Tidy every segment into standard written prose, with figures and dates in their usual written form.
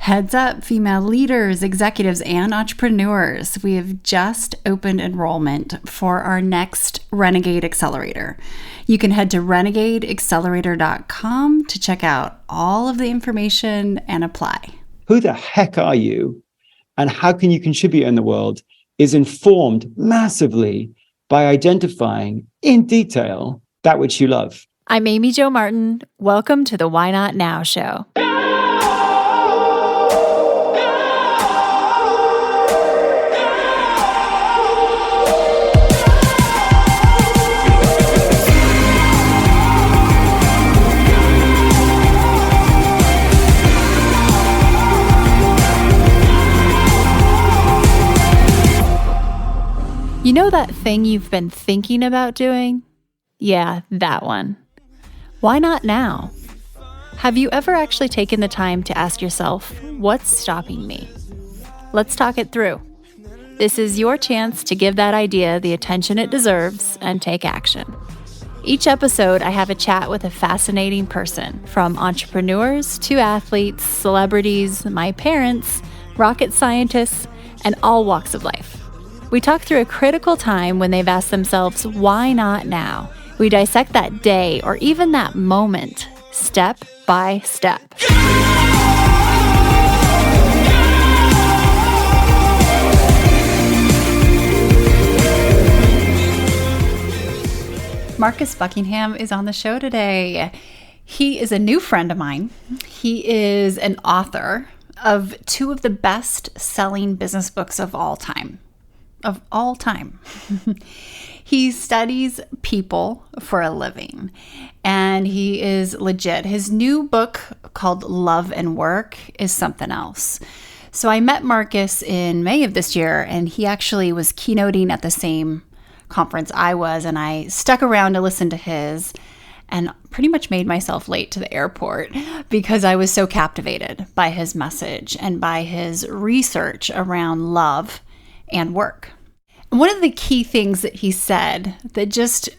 Heads up, female leaders, executives, and entrepreneurs. We have just opened enrollment for our next Renegade Accelerator. You can head to renegadeaccelerator.com to check out all of the information and apply. Who the heck are you and how can you contribute in the world is informed massively by identifying in detail that which you love. I'm Amy Jo Martin. Welcome to the Why Not Now show. You know that thing you've been thinking about doing? Yeah, that one. Why not now? Have you ever actually taken the time to ask yourself, what's stopping me? Let's talk it through. This is your chance to give that idea the attention it deserves and take action. Each episode, I have a chat with a fascinating person, from entrepreneurs to athletes, celebrities, my parents, rocket scientists, and all walks of life. We talk through a critical time when they've asked themselves, why not now? We dissect that day or even that moment, step by step. Marcus Buckingham is on the show today. He is a new friend of mine. He is an author of two of the best-selling business books of all time. He studies people for a living, and he is legit. His new book called Love and Work is something else. So I met Marcus in May of this year, and he actually was keynoting at the same conference I was, and I stuck around to listen to his and pretty much made myself late to the airport because I was so captivated by his message and by his research around love and work. And one of the key things that he said that just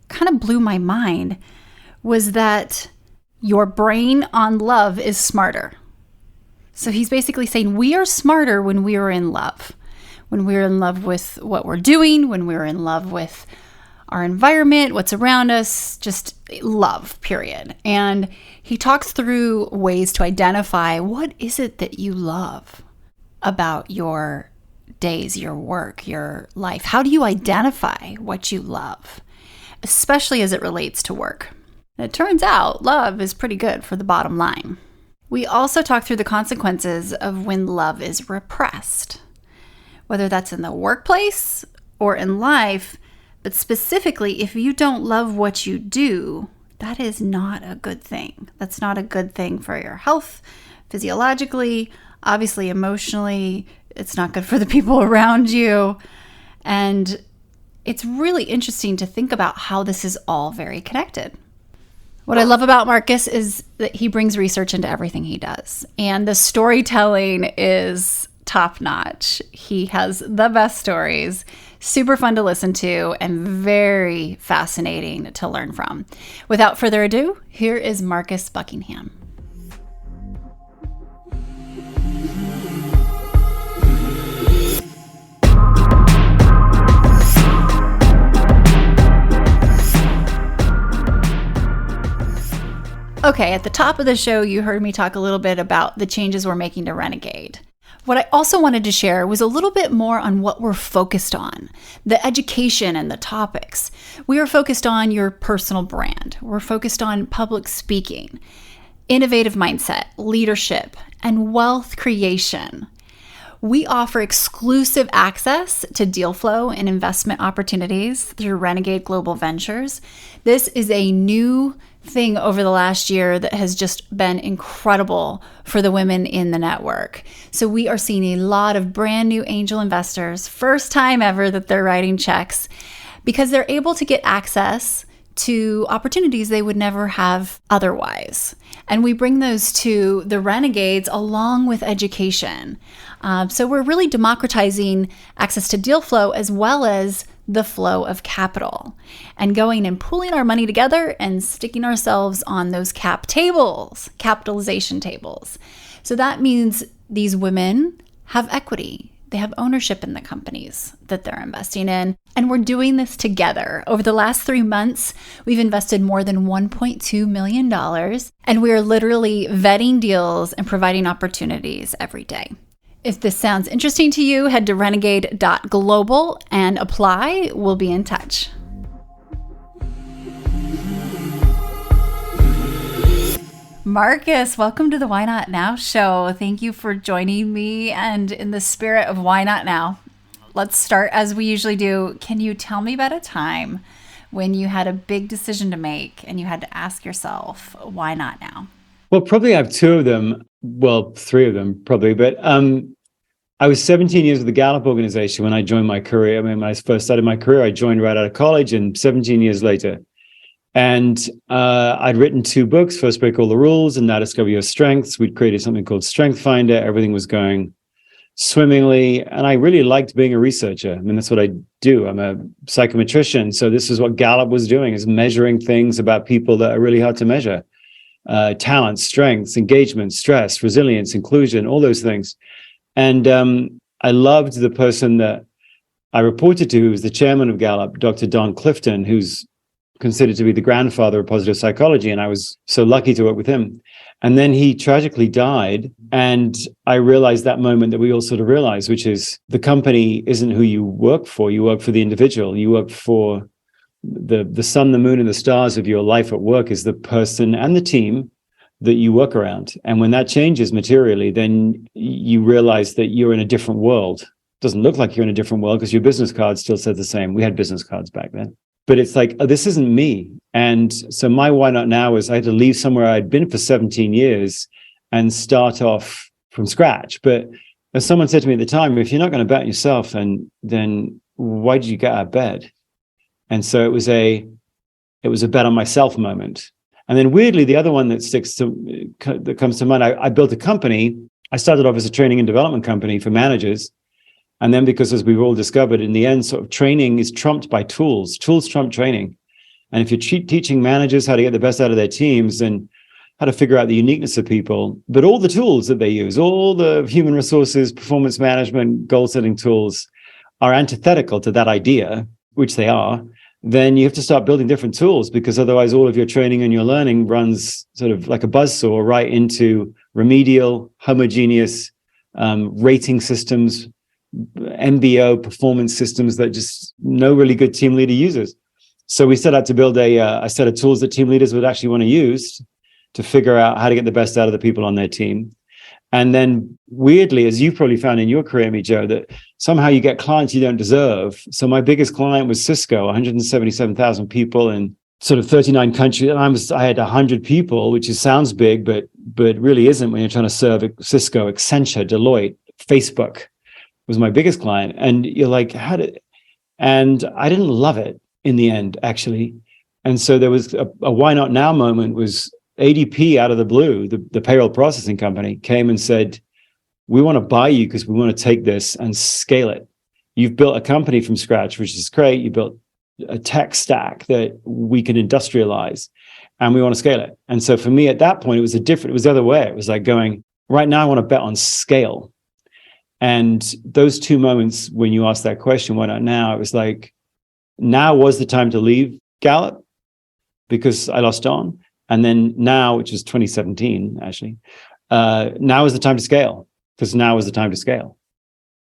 kind of blew my mind was that your brain on love is smarter. So he's basically saying we are smarter when we are in love. When we're in love with what we're doing, when we're in love with our environment, what's around us, just love, period. And he talks through ways to identify what is it that you love about your days, your work, your life. How do you identify what you love, especially as it relates to work? And it turns out love is pretty good for the bottom line. We also talk through the consequences of when love is repressed, whether that's in the workplace or in life, but specifically, if you don't love what you do, that is not a good thing. That's not a good thing for your health, physiologically, obviously emotionally. It's not good for the people around you. And it's really interesting to think about how this is all very connected. What I love about Marcus is that he brings research into everything he does. And the storytelling is top notch. He has the best stories, super fun to listen to, and very fascinating to learn from. Without further ado, here is Marcus Buckingham. Okay, at the top of the show, you heard me talk a little bit about the changes we're making to Renegade. What I also wanted to share was a little bit more on what we're focused on, the education and the topics. We are focused on your personal brand. We're focused on public speaking, innovative mindset, leadership, and wealth creation. We offer exclusive access to deal flow and investment opportunities through Renegade Global Ventures. This is a new thing over the last year that has just been incredible for the women in the network. So we are seeing a lot of brand new angel investors, first time ever that they're writing checks, because they're able to get access to opportunities they would never have otherwise. And we bring those to the Renegades along with education. So we're really democratizing access to deal flow as well as the flow of capital, and going and pooling our money together and sticking ourselves on those cap tables, capitalization tables. So that means these women have equity. They have ownership in the companies that they're investing in. And we're doing this together. Over the last 3 months, we've invested more than $1.2 million. And we're literally vetting deals and providing opportunities every day. If this sounds interesting to you, head to renegade.global and apply. We'll be in touch. Marcus, welcome to the Why Not Now show. Thank you for joining me. And in the spirit of Why Not Now, let's start as we usually do. Can you tell me about a time when you had a big decision to make and you had to ask yourself, why not now? Well, probably I have two of them. Well, three of them probably. But I was 17 years with the Gallup organization when I joined my career. I mean, when I first started my career, I joined right out of college, and 17 years later. And I'd written 2 books, First Break All the Rules and Now Discover Your Strengths. We'd created something called Strength Finder. Everything was going swimmingly. And I really liked being a researcher. I mean, that's what I do. I'm a psychometrician. So this is what Gallup was doing, is measuring things about people that are really hard to measure. Talent, strengths, engagement, stress, resilience, inclusion, all those things. And I loved the person that I reported to, who was the chairman of Gallup, Dr. Don Clifton, who's considered to be the grandfather of positive psychology. And I was so lucky to work with him. And then he tragically died. And I realized that moment that we all sort of realized, which is the company isn't who you work for. You work for the individual. You work for the sun, the moon, and the stars of your life at work is the person and the team that you work around. And when that changes materially, then you realize that you're in a different world. It doesn't look like you're in a different world because your business card still says the same. We had business cards back then. But it's like, oh, this isn't me. And so my why not now is I had to leave somewhere I'd been for 17 years and start off from scratch. But as someone said to me at the time, if you're not going to bet on yourself, and then why did you get out of bed? And so it was a bet on myself moment. And then weirdly, the other one that comes to mind, I built a company. I started off as a training and development company for managers. And then, because as we've all discovered, in the end, sort of training is trumped by tools. Tools trump training. And if you're teaching managers how to get the best out of their teams and how to figure out the uniqueness of people, but all the tools that they use, all the human resources, performance management, goal-setting tools are antithetical to that idea, which they are, then you have to start building different tools, because otherwise all of your training and your learning runs sort of like a buzzsaw right into remedial, homogeneous rating systems, MBO performance systems that just no really good team leader uses. So we set out to build a set of tools that team leaders would actually want to use to figure out how to get the best out of the people on their team. And then weirdly, as you've probably found in your career, Joe, that somehow you get clients you don't deserve. So my biggest client was Cisco, 177,000 people in sort of 39 countries. And I had 100 people, which sounds big, but really isn't when you're trying to serve Cisco, Accenture, Deloitte, Facebook was my biggest client. And you're like, and I didn't love it in the end, actually. And so there was a why not now moment. Was ADP out of the blue, the payroll processing company, came and said, we want to buy you because we want to take this and scale it. You've built a company from scratch, which is great. You built a tech stack that we can industrialize, and we want to scale it. And so for me at that point, it was the other way. It was like going, right now I want to bet on scale. And those two moments when you asked that question, why not now? It was like, now was the time to leave Gallup because I lost Don. And then now, which is 2017, actually, now is the time to scale, because now is the time to scale.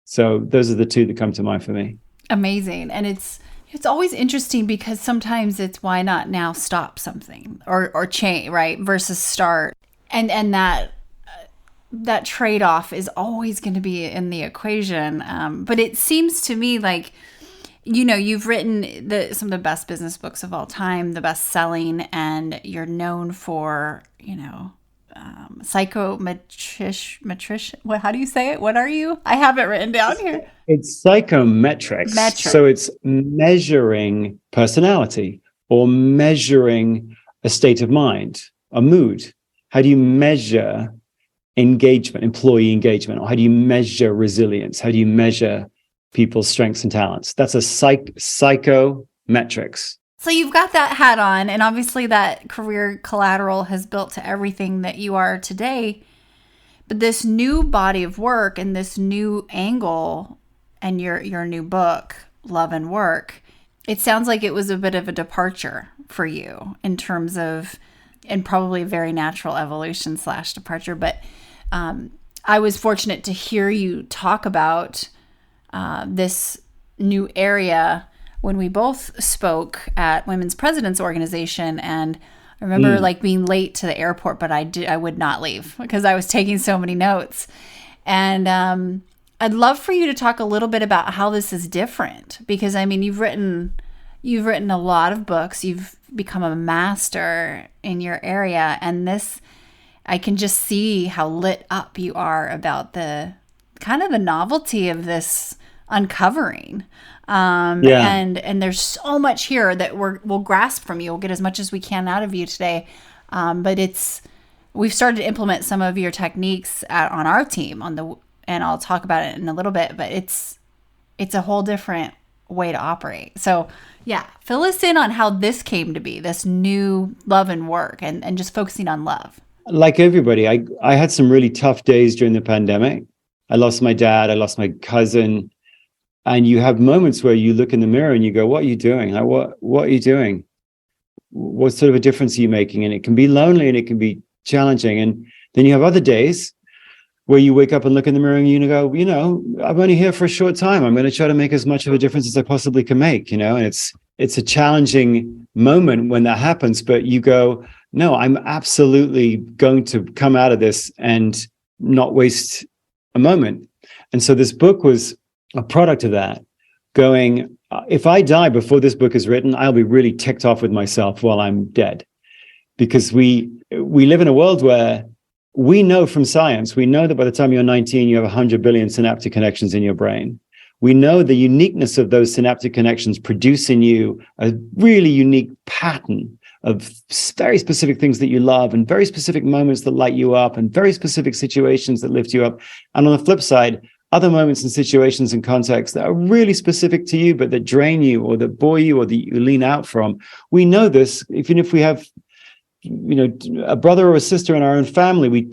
So those are the two that come to mind for me. Amazing. And it's always interesting, because sometimes it's why not now stop something or change, right? Versus start. And that trade-off is always going to be in the equation. But it seems to me like, you've written some of the best business books of all time, the best selling, and you're known for, psychometrics. What? How do you say it? What are you? I have it written down here. It's psychometrics. So it's measuring personality or measuring a state of mind, a mood. How do you measure engagement, employee engagement? Or how do you measure resilience? How do you measure people's strengths and talents? That's a psychometrics. So you've got that hat on, and obviously that career collateral has built to everything that you are today. But this new body of work and this new angle and your new book, Love and Work, it sounds like it was a bit of a departure for you in terms of, and probably a very natural evolution / departure. But I was fortunate to hear you talk about this new area when we both spoke at Women's Presidents Organization. And I remember like being late to the airport, but I would not leave because I was taking so many notes. And I'd love for you to talk a little bit about how this is different, because I mean, you've written a lot of books, you've become a master in your area, and this, I can just see how lit up you are about the kind of the novelty of this uncovering. And there's so much here that we'll grasp from you. We'll get as much as we can out of you today. But we've started to implement some of your techniques on our team and I'll talk about it in a little bit, but it's a whole different way to operate. So yeah, fill us in on how this came to be, this new Love and Work, and just focusing on love. Like everybody, I had some really tough days during the pandemic. I lost my dad, I lost my cousin. And you have moments where you look in the mirror and you go, what are you doing? Like, what are you doing? What sort of a difference are you making? And it can be lonely and it can be challenging. And then you have other days where you wake up and look in the mirror and you go, I'm only here for a short time. I'm going to try to make as much of a difference as I possibly can make, and it's a challenging moment when that happens, but you go, no, I'm absolutely going to come out of this and not waste a moment. And so this book was a product of that, going, if I die before this book is written, I'll be really ticked off with myself while I'm dead. Because we live in a world where we know from science, we know that by the time you're 19, you have 100 billion synaptic connections in your brain. We know the uniqueness of those synaptic connections produce in you a really unique pattern of very specific things that you love and very specific moments that light you up and very specific situations that lift you up. And on the flip side, other moments and situations and contexts that are really specific to you, but that drain you or that bore you or that you lean out from. We know this, even if we have a brother or a sister in our own family,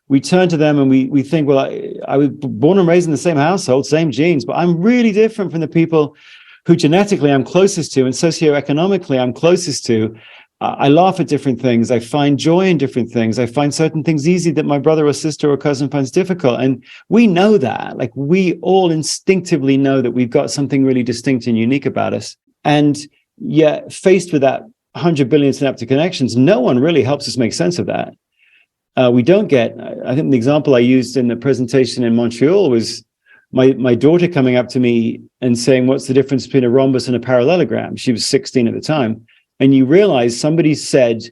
we turn to them and we think, well, I was born and raised in the same household, same genes, but I'm really different from the people who genetically I'm closest to and socioeconomically I'm closest to. I laugh at different things. I find joy in different things. I find certain things easy that my brother or sister or cousin finds difficult. And we know that, like, we all instinctively know that we've got something really distinct and unique about us. And yet, faced with that 100 billion synaptic connections, no one really helps us make sense of that. We don't get, I think the example I used in the presentation in Montreal was my daughter coming up to me and saying, what's the difference between a rhombus and a parallelogram? She was 16 at the time. And you realize somebody said,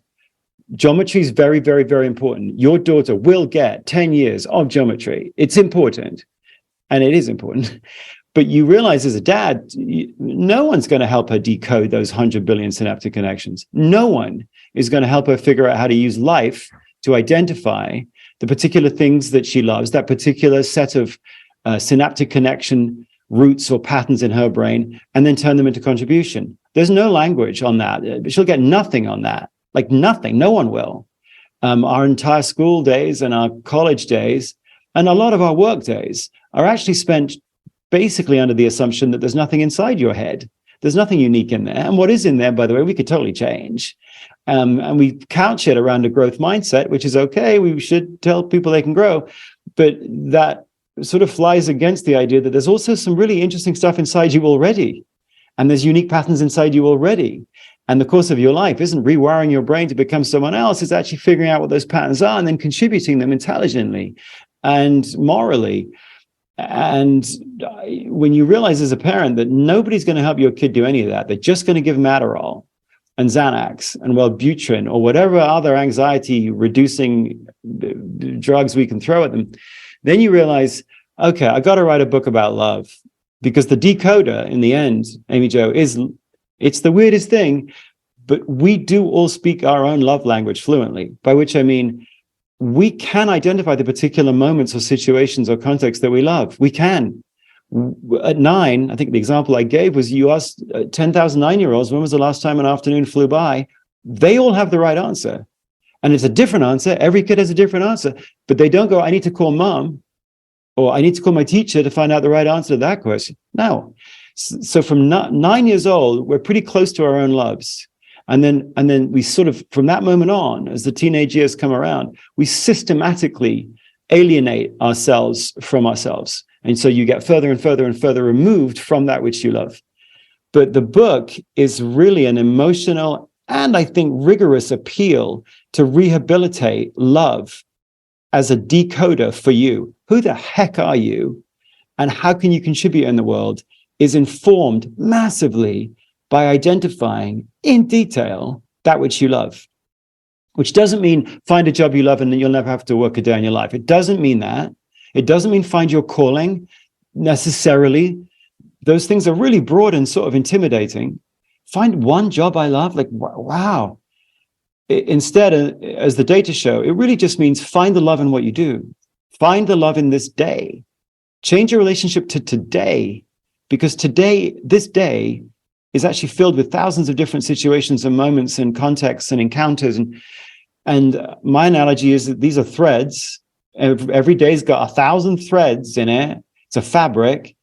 geometry is very, very, very important. Your daughter will get 10 years of geometry. It's important. And it is important. But you realize as a dad, no one's going to help her decode those 100 billion synaptic connections. No one is going to help her figure out how to use life to identify the particular things that she loves, that particular set of synaptic connection roots or patterns in her brain, and then turn them into contribution. There's no language on that. She'll get nothing on that, like nothing. No one will. Our entire school days and our college days and a lot of our work days are actually spent basically under the assumption that there's nothing inside your head. There's nothing unique in there. And what is in there, by the way, we could totally change. And we couch it around a growth mindset, which is okay. We should tell people they can grow. But that sort of flies against the idea that there's also some really interesting stuff inside you already. And there's unique patterns inside you already. And the course of your life isn't rewiring your brain to become someone else. It's actually figuring out what those patterns are and then contributing them intelligently and morally. And when you realize as a parent that nobody's going to help your kid do any of that, they're just going to give them Adderall and Xanax and Wellbutrin or whatever other anxiety reducing drugs we can throw at them, then you realize, okay, I got to write a book about love, because the decoder in the end, Amy Jo, it's the weirdest thing, but we do all speak our own love language fluently, by which I mean, we can identify the particular moments or situations or contexts that we love. We can. At 9, I think the example I gave was you asked 10,000 9-year-olds, when was the last time an afternoon flew by? They all have the right answer. And it's a different answer. Every kid has a different answer, but they don't go, I need to call mom, or I need to call my teacher to find out the right answer to that question. No. So from 9 years old, we're pretty close to our own loves. And then we sort of, from that moment on, as the teenage years come around, we systematically alienate ourselves from ourselves. And so you get further and further and further removed from that which you love. But the book is really an emotional and, I think, rigorous appeal to rehabilitate love as a decoder for you. Who the heck are you? And how can you contribute in the world is informed massively by identifying in detail that which you love. Which doesn't mean find a job you love and then you'll never have to work a day in your life. It doesn't mean that. It doesn't mean find your calling necessarily. Those things are really broad and sort of intimidating. Find one job I love, like, wow. Instead, as the data show, it really just means find the love in what you do. Find the love in this day. Change your relationship to today, because today, this day, is actually filled with thousands of different situations and moments and contexts and encounters. And my analogy is that these are threads. Every day's got 1,000 threads in it. It's a fabric.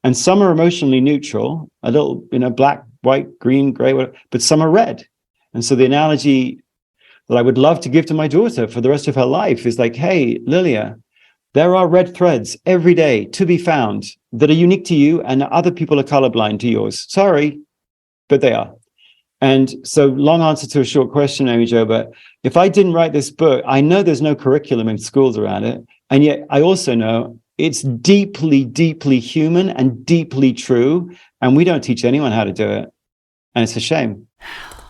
And some are emotionally neutral, a little, black, white, green, gray, whatever, but some are red. And so the analogy that I would love to give to my daughter for the rest of her life is like, hey, Lilia, there are red threads every day to be found that are unique to you, and other people are colorblind to yours. Sorry, but they are. And so, long answer to a short question, Amy Jo, but if I didn't write this book, I know there's no curriculum in schools around it. And yet I also know it's deeply, deeply human and deeply true. And we don't teach anyone how to do it. And it's a shame.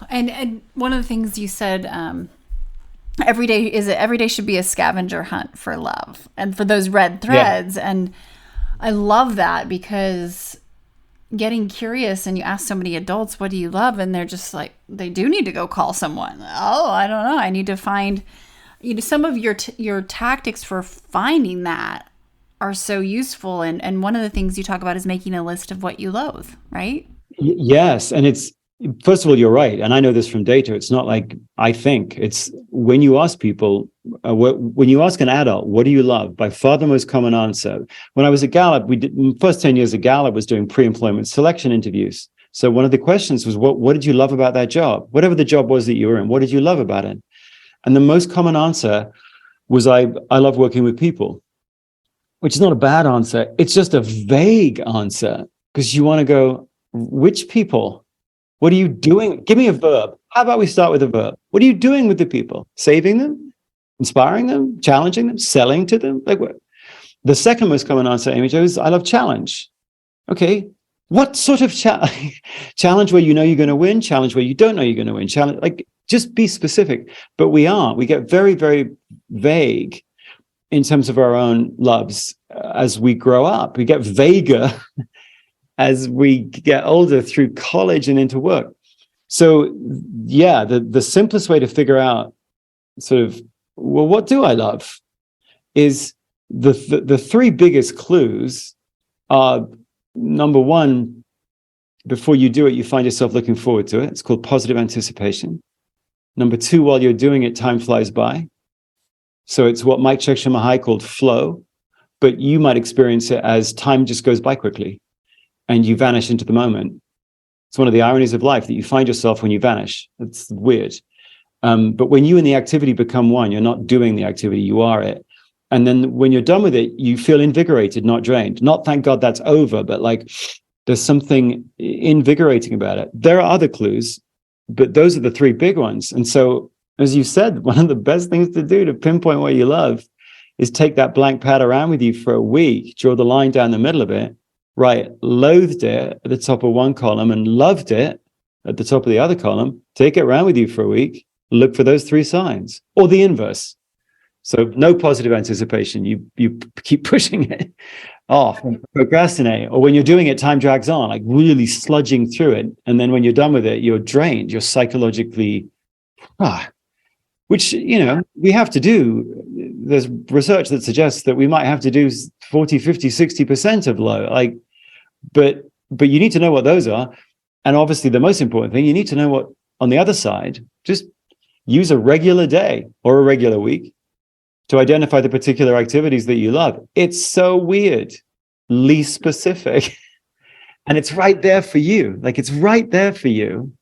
And one of the things you said, every day should be a scavenger hunt for love and for those red threads. Yeah. And I love that, because getting curious, and you ask so many adults, what do you love? And they're just like, they do need to go call someone. Oh, I don't know. I need to find, some of your tactics for finding that are so useful. And one of the things you talk about is making a list of what you loathe, right? Yes. And it's, first of all, you're right. And I know this from data. It's not like I think. It's when you ask people, when you ask an adult, what do you love? By far the most common answer. When I was at Gallup, first 10 years at Gallup was doing pre-employment selection interviews. So one of the questions was, what did you love about that job? Whatever the job was that you were in, what did you love about it? And the most common answer was, I love working with people, which is not a bad answer. It's just a vague answer, because you want to go, which people? What are you doing? Give me a verb. How about we start with a verb? What are you doing with the people? Saving them? Inspiring them? Challenging them? Selling to them? Like what? The second most common answer, Amy Jo, is I love challenge. Okay. What sort of challenge where you know you're going to win? Challenge where you don't know you're going to win? Challenge, like, just be specific. But we get very, very vague in terms of our own loves as we grow up. We get vaguer as we get older through college and into work. So yeah, the simplest way to figure out sort of, well, what do I love, is the three biggest clues are, number one, before you do it, you find yourself looking forward to it. It's called positive anticipation. Number two, while you're doing it, time flies by. So it's what Mike Csikszentmihalyi called flow, but you might experience it as time just goes by quickly and you vanish into the moment. It's one of the ironies of life that you find yourself when you vanish. It's weird. But when you and the activity become one, you're not doing the activity, you are it. And then when you're done with it, you feel invigorated, not drained. Not thank God that's over, but like there's something invigorating about it. There are other clues, but those are the three big ones. And so, as you said, one of the best things to do to pinpoint what you love is take that blank pad around with you for a week, draw the line down the middle of it, write loathed it at the top of one column and loved it at the top of the other column, take it around with you for a week, look for those three signs, or the inverse. So no positive anticipation. You keep pushing it off and procrastinate. Or when you're doing it, time drags on, like really sludging through it. And then when you're done with it, you're drained. You're psychologically, which, we have to do. There's research that suggests that we might have to do 40, 50, 60% of low. But you need to know what those are. And obviously the most important thing, you need to know what on the other side, just use a regular day or a regular week to identify the particular activities that you love. It's so weirdly specific. And it's right there for you. Like, it's right there for you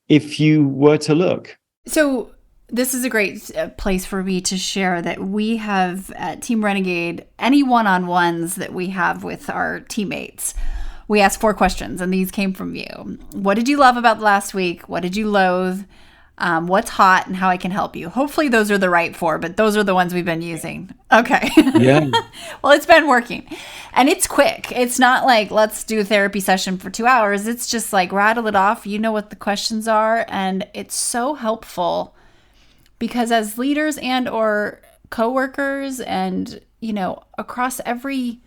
if you were to look. So this is a great place for me to share that we have at Team Renegade, any one-on-ones that we have with our teammates, we ask 4 questions, and these came from you. What did you love about last week? What did you loathe? What's hot and how I can help you? Hopefully those are the right 4, but those are the ones we've been using. Okay. Yeah. Well, it's been working. And it's quick. It's not like, let's do a therapy session for 2 hours. It's just like rattle it off. You know what the questions are. And it's so helpful because as leaders and or coworkers and, across every,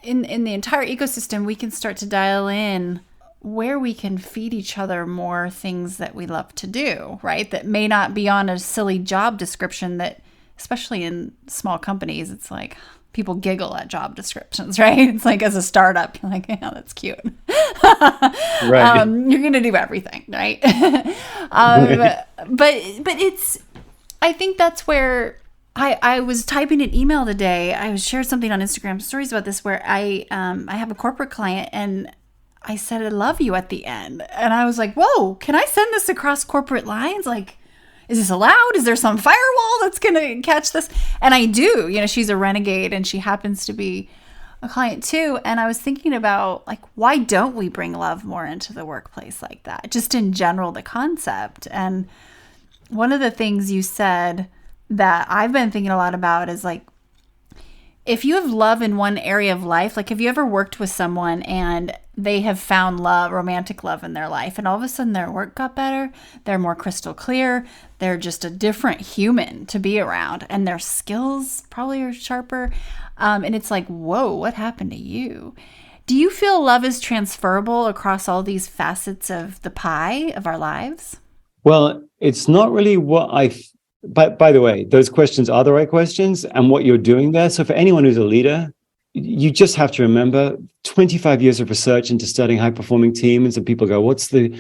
in the entire ecosystem, we can start to dial in where we can feed each other more things that we love to do, right? That may not be on a silly job description that, especially in small companies, it's like people giggle at job descriptions, right? It's like as a startup, you're like, yeah, that's cute. Right. You're going to do everything, right? Right. But it's, I think that's where I was typing an email today. I shared something on Instagram stories about this where I have a corporate client and I said, I love you at the end. And I was like, whoa, can I send this across corporate lines? Like, is this allowed? Is there some firewall that's going to catch this? And I do. She's a renegade and she happens to be a client too. And I was thinking about, like, why don't we bring love more into the workplace like that? Just in general, the concept. And one of the things you said that I've been thinking a lot about is, like, if you have love in one area of life, like, have you ever worked with someone and they have found love, romantic love in their life, and all of a sudden their work got better, they're more crystal clear, they're just a different human to be around, and their skills probably are sharper, and it's like, whoa, what happened to you? Do you feel love is transferable across all these facets of the pie of our lives? Well, it's not really what by the way, those questions are the right questions and what you're doing there. So for anyone who's a leader, you just have to remember 25 years of research into studying high-performing teams, and people go, what's the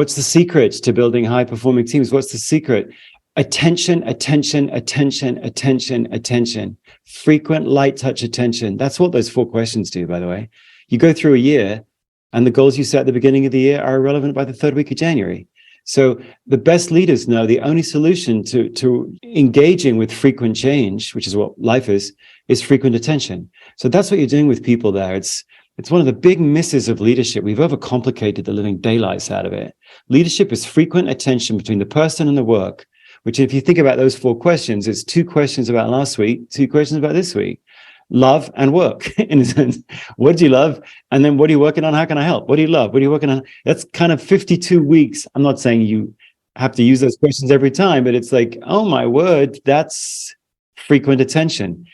secret to building high-performing teams? What's the secret? Attention, attention, attention, attention, attention. Frequent light touch attention. That's what those 4 questions do, by the way. You go through a year, and the goals you set at the beginning of the year are irrelevant by the 3rd week of January. So the best leaders know the only solution to engaging with frequent change, which is what life is frequent attention. So that's what you're doing with people there. It's one of the big misses of leadership. We've overcomplicated the living daylights out of it. Leadership is frequent attention between the person and the work, which, if you think about those 4 questions, it's 2 questions about last week, 2 questions about this week. Love and work, in a sense. What do you love? And then what are you working on? How can I help? What do you love? What are you working on? That's kind of 52 weeks. I'm not saying you have to use those questions every time, but it's like, oh my word, that's frequent attention.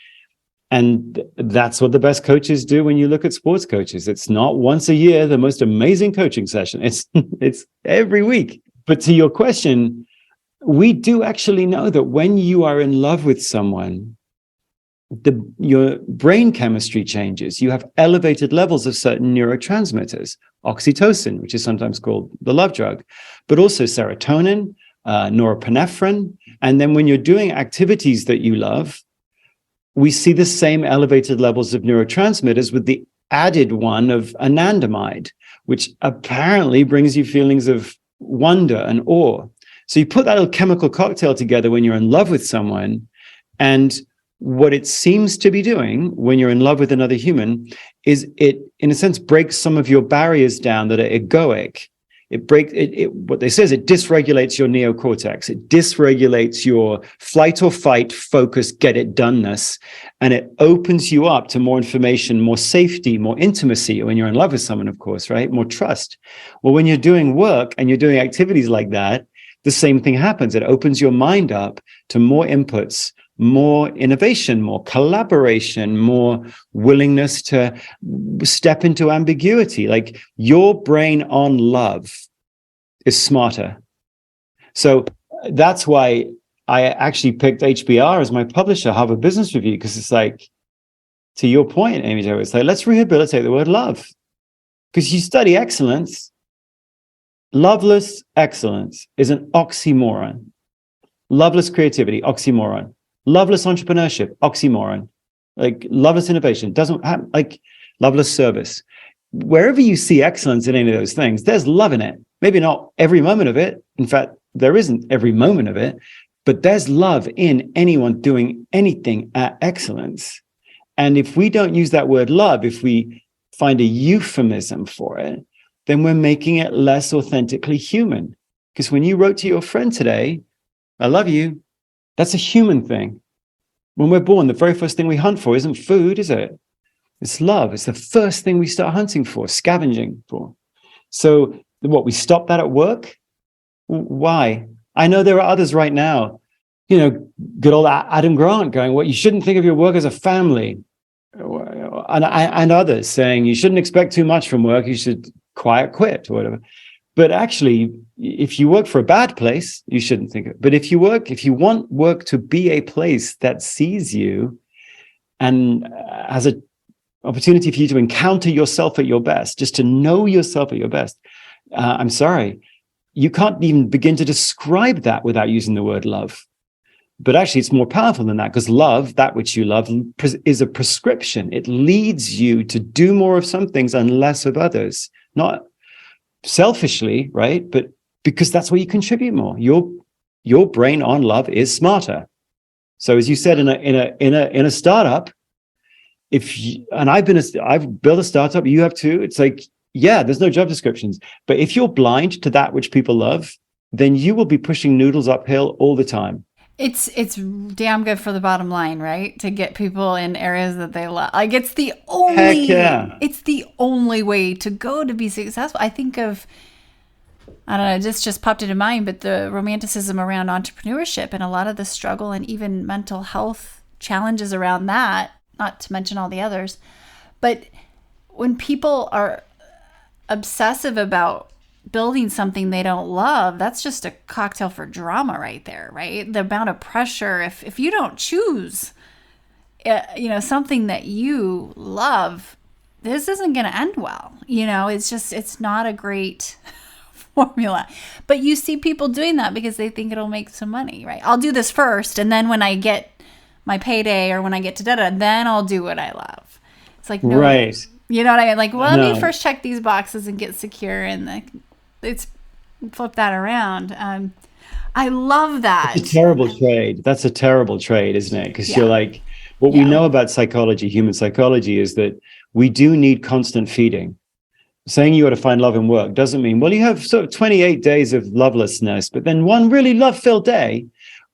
And that's what the best coaches do when you look at sports coaches. It's not once a year, the most amazing coaching session. It's every week. But to your question, we do actually know that when you are in love with someone, your brain chemistry changes. You have elevated levels of certain neurotransmitters, oxytocin, which is sometimes called the love drug, but also serotonin, norepinephrine. And then when you're doing activities that you love, we see the same elevated levels of neurotransmitters with the added one of anandamide, which apparently brings you feelings of wonder and awe. So you put that little chemical cocktail together when you're in love with someone, and what it seems to be doing when you're in love with another human is it, in a sense, breaks some of your barriers down that are egoic. What they say is it dysregulates your neocortex. It dysregulates your flight or fight, focus, get it doneness. And it opens you up to more information, more safety, more intimacy. When you're in love with someone, of course, right? More trust. Well, when you're doing work and you're doing activities like that, the same thing happens. It opens your mind up to more inputs, more innovation, more collaboration, more willingness to step into ambiguity. Like, your brain on love is smarter. So that's why I actually picked HBR as my publisher, Harvard Business Review, because it's like, to your point, Amy Jo, it's like, let's rehabilitate the word love. Because you study excellence, Loveless excellence is an oxymoron. Loveless creativity, oxymoron. Loveless entrepreneurship, oxymoron. Like loveless innovation doesn't have, like loveless service. Wherever you see excellence in any of those things, there's love in it. Maybe not every moment of it. In fact, there isn't every moment of it, but there's love in anyone doing anything at excellence. And if we don't use that word love, if we find a euphemism for it, then we're making it less authentically human. Because when you wrote to your friend today, I love you, that's a human thing. When we're born, the very first thing we hunt for isn't food, is it? It's love. It's the first thing we start hunting for, scavenging for. So what, we stop that at work? Why? I know there are others right now, good old Adam Grant going, well, you shouldn't think of your work as a family. And others saying you shouldn't expect too much from work. You should quit or whatever. But actually, if you work for a bad place, you shouldn't think of it. But if you want work to be a place that sees you and has an opportunity for you to encounter yourself at your best, just to know yourself at your best, I'm sorry, you can't even begin to describe that without using the word love. But actually, it's more powerful than that, because love, that which you love, is a prescription. It leads you to do more of some things and less of others. Not selfishly, right? But because that's where you contribute more. Your brain on love is smarter. So as you said, in a startup, I've built a startup, you have too. It's like, yeah, there's no job descriptions. But if you're blind to that which people love, then you will be pushing noodles uphill all the time. It's damn good for the bottom line, right? To get people in areas that they love. Like it's the only way to go to be successful. I think of, I don't know, this just popped into mind, but the romanticism around entrepreneurship and a lot of the struggle and even mental health challenges around that, not to mention all the others. But when people are obsessive about building something they don't love, that's just a cocktail for drama right there, right? The amount of pressure, if you don't choose something that you love, this isn't going to end well. It's not a great formula. But you see people doing that because they think it'll make some money, right? I'll do this first, and then when I get my payday or when I get to then I'll do what I love. It's like, no, right. You know what I mean? Like, well, let me first check these boxes and get secure, and it's flip that around. I love that. It's a terrible trade. That's a terrible trade, isn't it? Because you're like, we know about psychology, human psychology, is that we do need constant feeding. Saying you got to find love in work doesn't mean, well, you have sort of 28 days of lovelessness, but then one really love-filled day.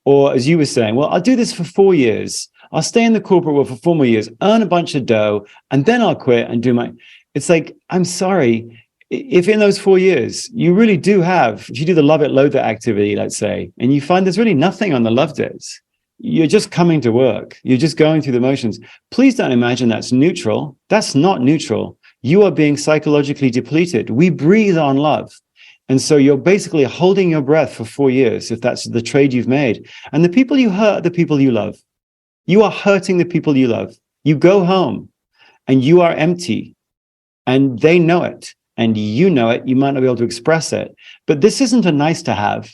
Or as you were saying, well, I'll do this for 4 years. I'll stay in the corporate world for 4 more years, earn a bunch of dough, and then I'll quit and do it's like, I'm sorry. If in those 4 years, you really do if you do the love it, loathe it activity, let's say, and you find there's really nothing on the loved it, you're just coming to work. You're just going through the motions. Please don't imagine that's neutral. That's not neutral. You are being psychologically depleted. We breathe on love. And so you're basically holding your breath for 4 years, if that's the trade you've made. And the people you hurt are the people you love. You are hurting the people you love. You go home and you are empty, and they know it. And you know it, you might not be able to express it. But this isn't a nice to have.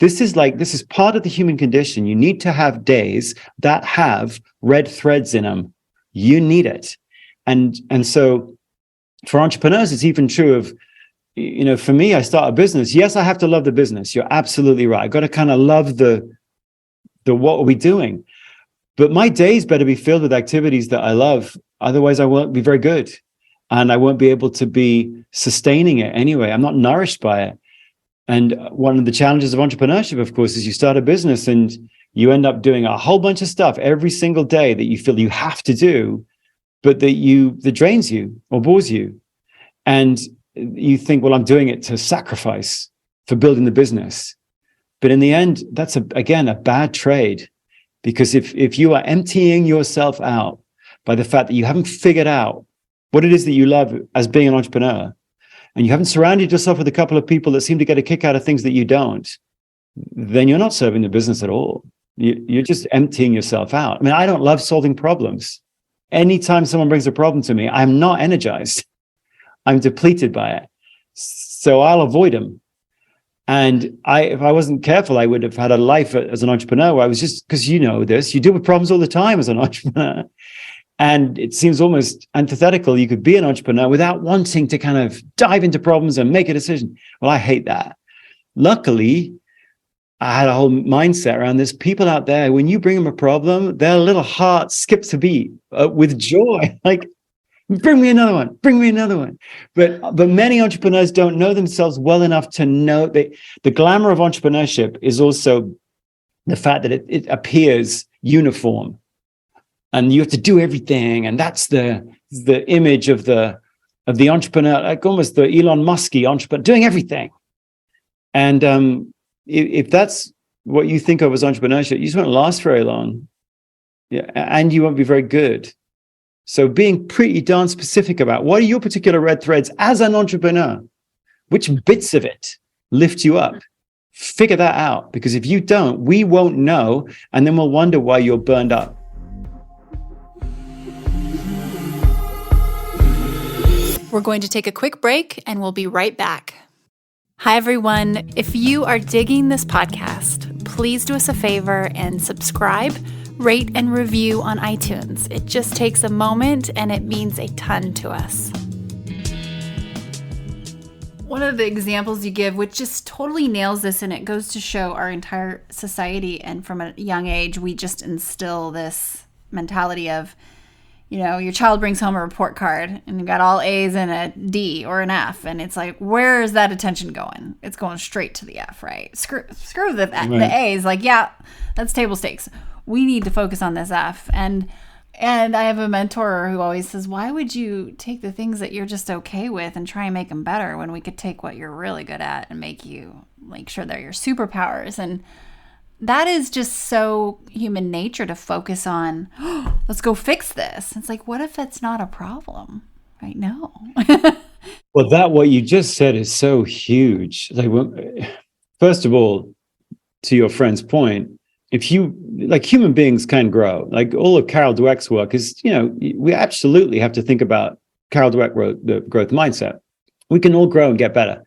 This is part of the human condition. You need to have days that have red threads in them. You need it. And so for entrepreneurs, it's even true of, for me, I start a business. Yes, I have to love the business. You're absolutely right. I got to kind of love the what are we doing? But my days better be filled with activities that I love. Otherwise, I won't be very good. And I won't be able to be sustaining it anyway. I'm not nourished by it. And one of the challenges of entrepreneurship, of course, is you start a business and you end up doing a whole bunch of stuff every single day that you feel you have to do, but that drains you or bores you. And you think, well, I'm doing it to sacrifice for building the business. But in the end, that's, again, a bad trade. Because if you are emptying yourself out by the fact that you haven't figured out what it is that you love as being an entrepreneur, and you haven't surrounded yourself with a couple of people that seem to get a kick out of things that you don't, then you're not serving the business at all. You're just emptying yourself out. I mean, I don't love solving problems. Anytime someone brings a problem to me, I'm not energized. I'm depleted by it. So I'll avoid them. And if I wasn't careful, I would have had a life as an entrepreneur where I was just, because you know this, you deal with problems all the time as an entrepreneur. And it seems almost antithetical. You could be an entrepreneur without wanting to kind of dive into problems and make a decision. Well, I hate that. Luckily, I had a whole mindset around this. People out there, when you bring them a problem, their little heart skips a beat with joy. Like, bring me another one, bring me another one. But many entrepreneurs don't know themselves well enough to know that the glamour of entrepreneurship is also the fact that it appears uniform. And you have to do everything, and that's the image of the entrepreneur, like almost the Elon Musk-y entrepreneur, doing everything. And if that's what you think of as entrepreneurship, you just won't last very long, yeah, and you won't be very good. So being pretty darn specific about what are your particular red threads as an entrepreneur, which bits of it lift you up. Figure that out, because if you don't, we won't know, and then we'll wonder why you're burned up. We're going to take a quick break and we'll be right back. Hi, everyone. If you are digging this podcast, please do us a favor and subscribe, rate, and review on iTunes. It just takes a moment and it means a ton to us. One of the examples you give, which just totally nails this, and it goes to show our entire society, and from a young age, we just instill this mentality of, you know, your child brings home a report card and you've got all A's and a D or an F. And it's like, where is that attention going? It's going straight to the F, right? Screw the A's. Like, yeah, that's table stakes. We need to focus on this F. And I have a mentor who always says, why would you take the things that you're just okay with and try and make them better when we could take what you're really good at and make sure they're your superpowers? And that is just so human nature to focus on, oh, let's go fix this. It's like, what if it's not a problem right now? Well, what you just said is so huge. Like, first of all, to your friend's point, if you, like, human beings can grow. Like, all of Carol Dweck's work is, you know, we absolutely have to think about Carol Dweck wrote the growth mindset. We can all grow and get better.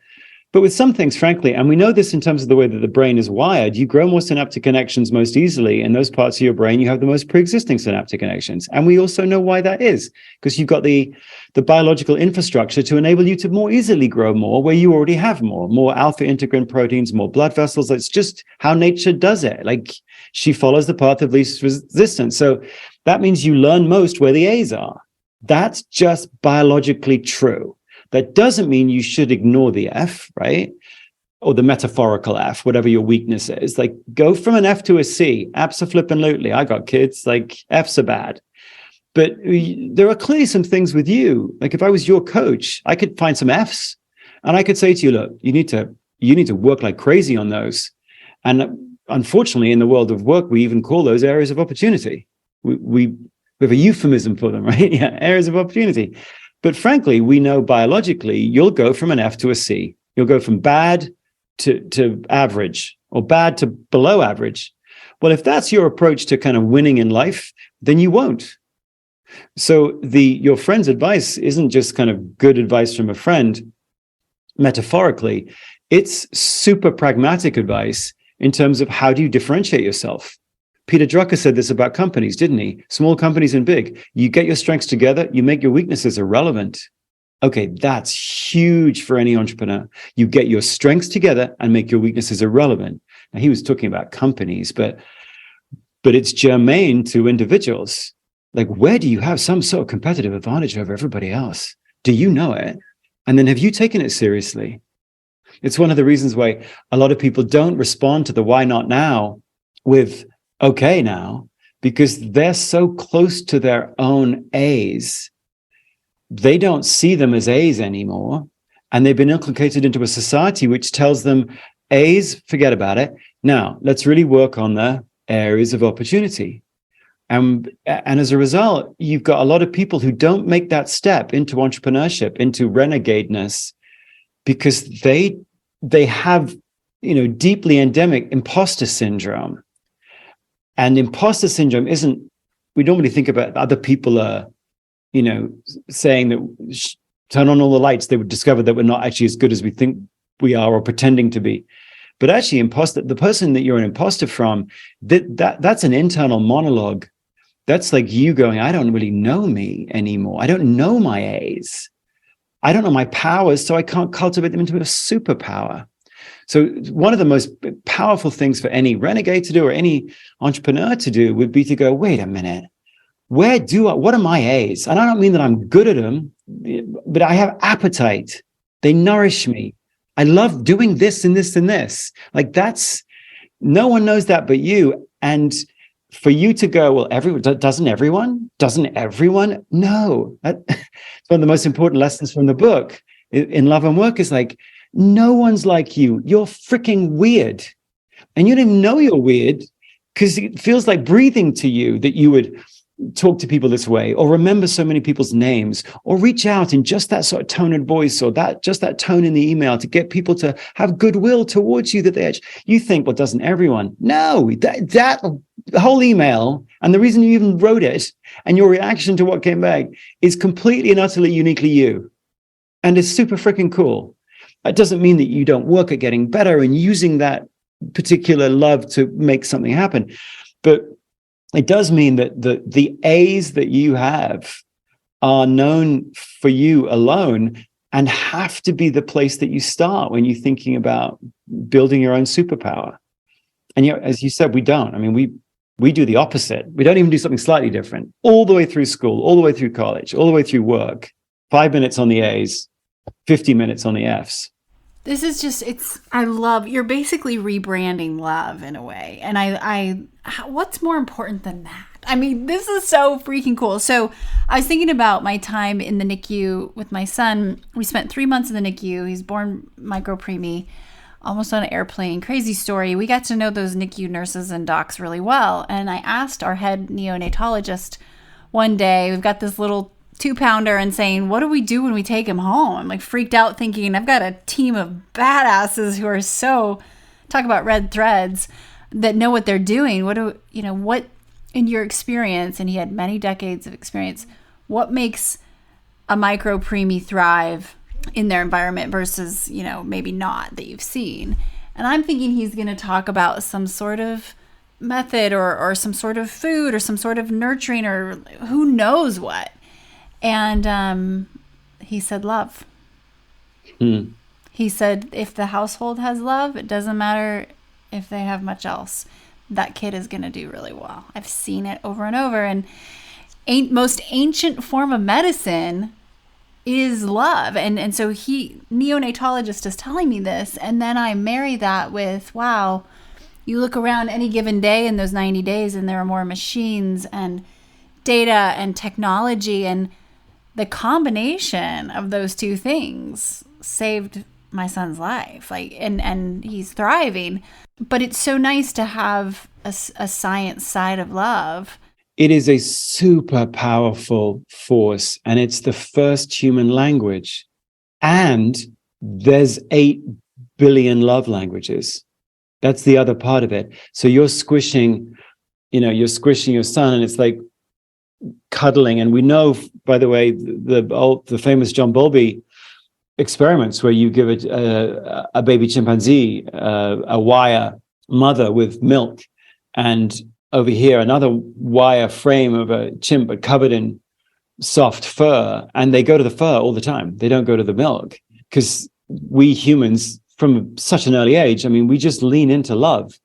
But with some things, frankly, and we know this in terms of the way that the brain is wired, you grow more synaptic connections most easily in those parts of your brain. You have the most pre-existing synaptic connections. And we also know why that is, because you've got the biological infrastructure to enable you to more easily grow more where you already have more alpha integrin proteins, more blood vessels. That's just how nature does it. Like, she follows the path of least resistance. So that means you learn most where the A's are. That's just biologically true. That doesn't mean you should ignore the F, right? Or the metaphorical F, whatever your weakness is. Like, go from an F to a C. Abso-flippin'-lutely. I got kids, like, F's are bad. But there are clearly some things with you. Like, if I was your coach, I could find some F's and I could say to you, look, you need to work like crazy on those. And unfortunately, in the world of work, we even call those areas of opportunity. We have a euphemism for them, right? Yeah, areas of opportunity. But frankly, we know biologically, you'll go from an F to a C. You'll go from bad to average, or bad to below average. Well, if that's your approach to kind of winning in life, then you won't. So your friend's advice isn't just kind of good advice from a friend, metaphorically. It's super pragmatic advice in terms of how do you differentiate yourself. Peter Drucker said this about companies, didn't he? Small companies and big. You get your strengths together, you make your weaknesses irrelevant. Okay, that's huge for any entrepreneur. You get your strengths together and make your weaknesses irrelevant. Now, he was talking about companies, but it's germane to individuals. Like, where do you have some sort of competitive advantage over everybody else? Do you know it? And then have you taken it seriously? It's one of the reasons why a lot of people don't respond to the why not now with okay now, because they're so close to their own A's. They don't see them as A's anymore. And they've been inculcated into a society which tells them A's, forget about it. Now, let's really work on the areas of opportunity. And as a result, you've got a lot of people who don't make that step into entrepreneurship, into renegadeness, because they have, deeply endemic imposter syndrome. And imposter syndrome we don't really think about other people saying that turn on all the lights, they would discover that we're not actually as good as we think we are or pretending to be. But actually, the person that you're an imposter from, that's an internal monologue. That's like you going, I don't really know me anymore. I don't know my A's. I don't know my powers, so I can't cultivate them into a superpower. So one of the most powerful things for any renegade to do or any entrepreneur to do would be to go, wait a minute, what are my A's? And I don't mean that I'm good at them, but I have appetite. They nourish me. I love doing this and this and this. Like no one knows that but you. And for you to go, well, doesn't everyone? No. That's one of the most important lessons from the book in Love and Work is like, no one's like you. You're freaking weird. And you didn't know you're weird because it feels like breathing to you that you would talk to people this way or remember so many people's names or reach out in just that sort of tone of voice or just that tone in the email to get people to have goodwill towards you that you think, well, doesn't everyone? No, that whole email and the reason you even wrote it and your reaction to what came back is completely and utterly uniquely you. And it's super freaking cool. It doesn't mean that you don't work at getting better and using that particular love to make something happen. But it does mean that the A's that you have are known for you alone and have to be the place that you start when you're thinking about building your own superpower. And as you said, we don't. I mean, we do the opposite. We don't even do something slightly different. All the way through school, all the way through college, all the way through work, 5 minutes on the A's, 50 minutes on the F's. This is just, you're basically rebranding love in a way. And what's more important than that? I mean, this is so freaking cool. So I was thinking about my time in the NICU with my son. We spent 3 months in the NICU. He's born micro-preemie, almost on an airplane. Crazy story. We got to know those NICU nurses and docs really well. And I asked our head neonatologist one day, we've got this little 2-pounder and saying, what do we do when we take him home? I'm like freaked out thinking I've got a team of badasses who are talk about red threads that know what they're doing. What in your experience, and he had many decades of experience, what makes a micro-preemie thrive in their environment versus, maybe not that you've seen? And I'm thinking he's going to talk about some sort of method or some sort of food or some sort of nurturing or who knows what. And he said love. He said if the household has love, it doesn't matter if they have much else. That kid is going to do really well. I've seen it over and over. And most ancient form of medicine is love. And so neonatologist is telling me this. And then I marry that with, wow, you look around any given day in those 90 days and there are more machines and data and technology, and the combination of those two things saved my son's life. And he's thriving. But it's so nice to have a science side of love. It is a super powerful force, and it's the first human language. And there's 8 billion love languages. That's the other part of it. So you're squishing your son, and it's like cuddling. And we know, by the way, the famous John Bowlby experiments where you give a baby chimpanzee a wire mother with milk, and over here another wire frame of a chimp but covered in soft fur, and they go to the fur all the time. They don't go to the milk, because we humans from such an early age, I mean, we just lean into love.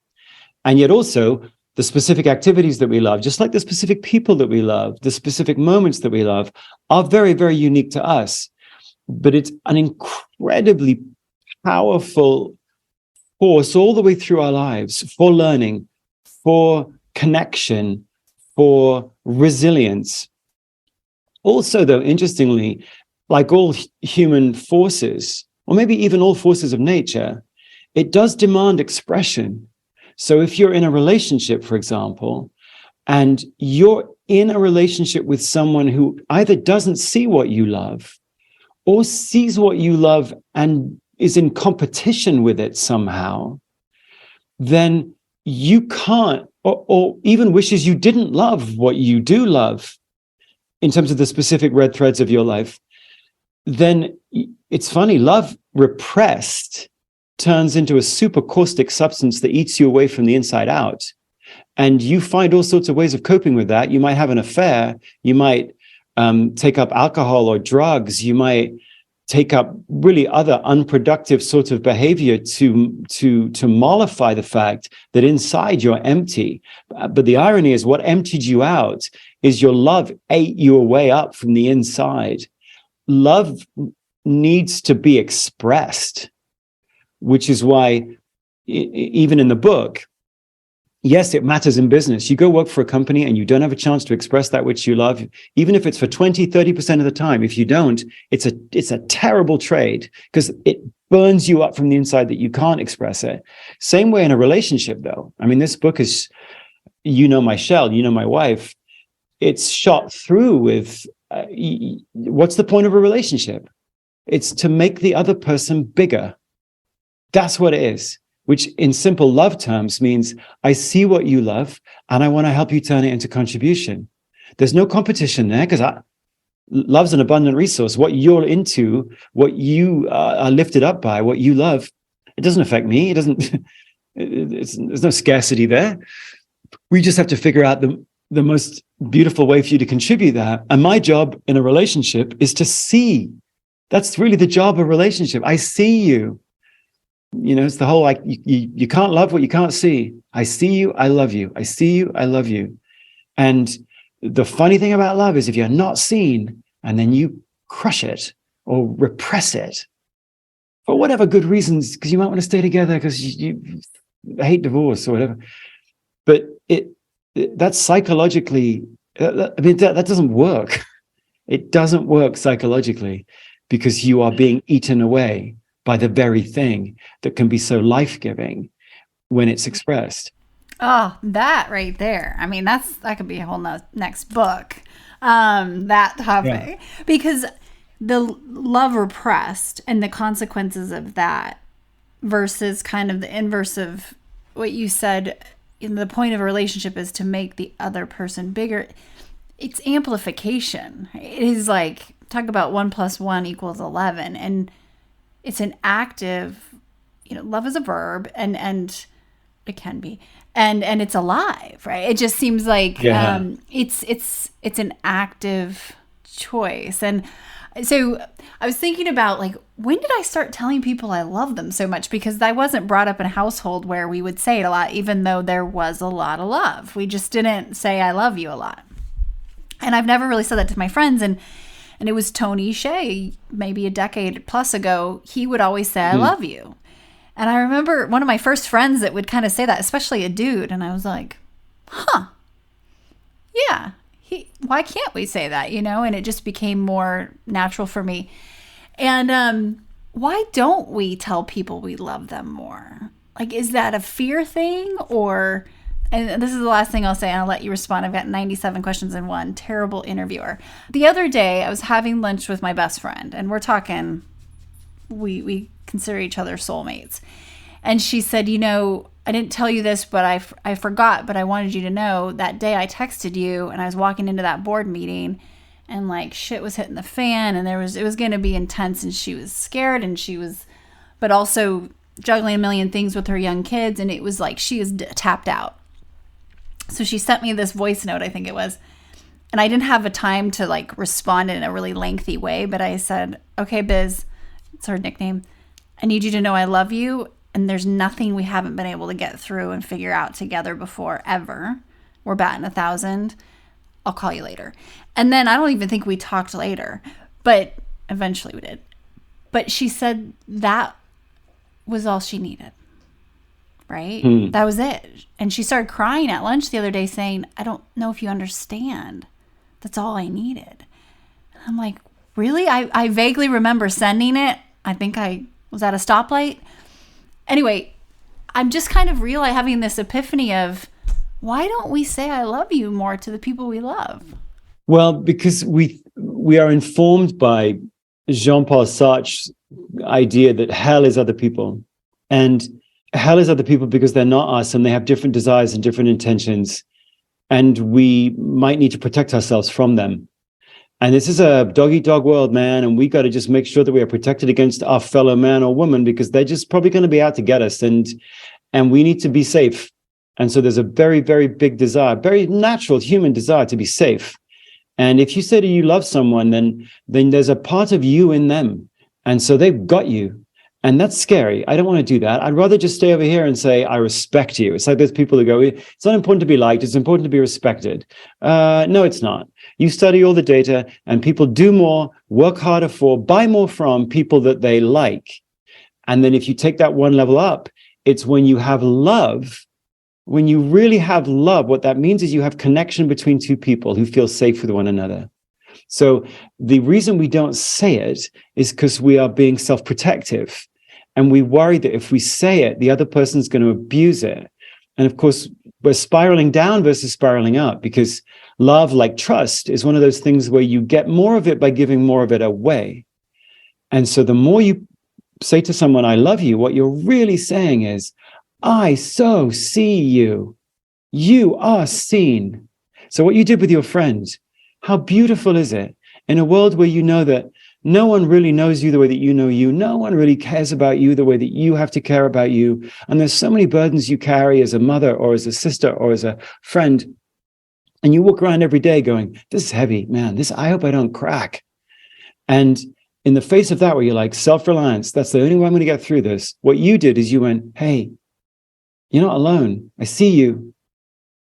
And yet also the specific activities that we love, just like the specific people that we love, the specific moments that we love, are very, very unique to us. But it's an incredibly powerful force all the way through our lives for learning, for connection, for resilience. Also, though, interestingly, like all human forces, or maybe even all forces of nature, it does demand expression. So if you're in a relationship, for example, and you're in a relationship with someone who either doesn't see what you love or sees what you love and is in competition with it somehow, then you can't, or even wishes you didn't love what you do love in terms of the specific red threads of your life, then it's funny, love repressed turns into a super caustic substance that eats you away from the inside out. And you find all sorts of ways of coping with that. You might have an affair. You might take up alcohol or drugs. You might take up really other unproductive sorts of behavior to mollify the fact that inside you're empty. But the irony is, what emptied you out is your love ate you away up from the inside. Love needs to be expressed, which is why even in the book, yes, it matters in business. You go work for a company and you don't have a chance to express that which you love, even if it's for 20, 30% of the time. If you don't, it's a terrible trade, because it burns you up from the inside that you can't express it. Same way in a relationship, though. I mean, this book is, my Shell, my wife, it's shot through with, what's the point of a relationship? It's to make the other person bigger. That's what it is. Which in simple love terms means I see what you love and I want to help you turn it into contribution. There's no competition there, because love's an abundant resource. What you're into, what you are lifted up by, what you love, it doesn't affect me. It doesn't, there's no scarcity there. We just have to figure out the most beautiful way for you to contribute that. And my job in a relationship is to see. That's really the job of a relationship. I see you. It's the whole, like, you can't love what you can't see. I see you, I love you. I see you, I love you. And the funny thing about love is, if you're not seen and then you crush it or repress it for whatever good reasons, because you might want to stay together because you hate divorce or whatever, but that's psychologically, that doesn't work. It doesn't work psychologically, because you are being eaten away by the very thing that can be so life-giving when it's expressed. Oh, that right there. I mean, that could be a whole next book, that topic. Yeah. Because the love repressed and the consequences of that versus kind of the inverse of what you said, the point of a relationship is to make the other person bigger. It's amplification. It is like, talk about 1 + 1 = 11. And it's an active, love is a verb, and it can be, and it's alive, right? It just seems like it's an active choice. And so I was thinking about, like, when did I start telling people I love them so much? Because I wasn't brought up in a household where we would say it a lot, even though there was a lot of love. We just didn't say I love you a lot. And I've never really said that to my friends. And it was Tony Shea, maybe a decade plus ago. He would always say, I love you. And I remember one of my first friends that would kind of say that, especially a dude. And I was like, yeah, why can't we say that, And it just became more natural for me. And why don't we tell people we love them more? Like, is that a fear thing? Or... And this is the last thing I'll say, and I'll let you respond. I've got 97 questions in one. Terrible interviewer. The other day, I was having lunch with my best friend, and we're talking, we consider each other soulmates. And she said, I didn't tell you this, but I forgot, but I wanted you to know that day I texted you, and I was walking into that board meeting, and like shit was hitting the fan, and it was going to be intense, and she was scared, and but also juggling a million things with her young kids, and it was like she was tapped out. So she sent me this voice note, I think it was, and I didn't have a time to like respond in a really lengthy way, but I said, okay, Biz, it's her nickname, I need you to know I love you, and there's nothing we haven't been able to get through and figure out together before, ever. We're batting 1,000. I'll call you later. And then I don't even think we talked later, but eventually we did. But she said that was all she needed. Right? That was it. And she started crying at lunch the other day saying, I don't know if you understand. That's all I needed. And I'm like, really? I vaguely remember sending it. I think I was at a stoplight. Anyway, I'm just kind of having this epiphany of, why don't we say I love you more to the people we love? Well, because we are informed by Jean-Paul Sartre's idea that hell is other people. And hell is other people because they're not us, and they have different desires and different intentions, and we might need to protect ourselves from them. And this is a dog-eat-dog world, man. And we got to just make sure that we are protected against our fellow man or woman, because they're just probably going to be out to get us. And we need to be safe. And so there's a very, very big desire, very natural human desire to be safe. And if you say that you love someone, then there's a part of you in them. And so they've got you. And that's scary. I don't want to do that. I'd rather just stay over here and say, I respect you. It's like those people who go, it's not important to be liked, it's important to be respected. No, it's not. You study all the data, and people do more, work harder for, buy more from people that they like. And then if you take that one level up, it's when you have love. When you really have love, what that means is you have connection between two people who feel safe with one another. So the reason we don't say it is because we are being self-protective. And we worry that if we say it, the other person's going to abuse it. And of course, we're spiraling down versus spiraling up, because love, like trust, is one of those things where you get more of it by giving more of it away. And so the more you say to someone, I love you, what you're really saying is, I so see you. You are seen. So what you did with your friend, how beautiful is it? In a world where you know that no one really knows you the way that you know you. No one really cares about you the way that you have to care about you. And there's so many burdens you carry as a mother or as a sister or as a friend. And you walk around every day going, this is heavy, man. I hope I don't crack. And in the face of that, where you're like, self-reliance, that's the only way I'm going to get through this. What you did is you went, hey, you're not alone. I see you.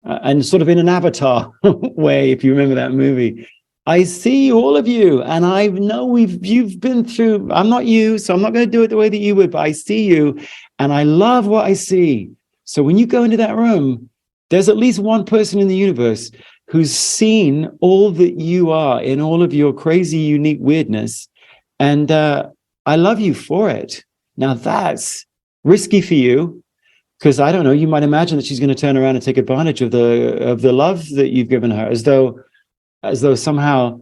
And sort of in an Avatar way, if you remember that movie, I see all of you, and I know you've been through, I'm not you, so I'm not going to do it the way that you would, but I see you, and I love what I see. So when you go into that room, there's at least one person in the universe who's seen all that you are in all of your crazy, unique weirdness, and I love you for it. Now that's risky for you, because I don't know, you might imagine that she's going to turn around and take advantage of the love that you've given her, as though somehow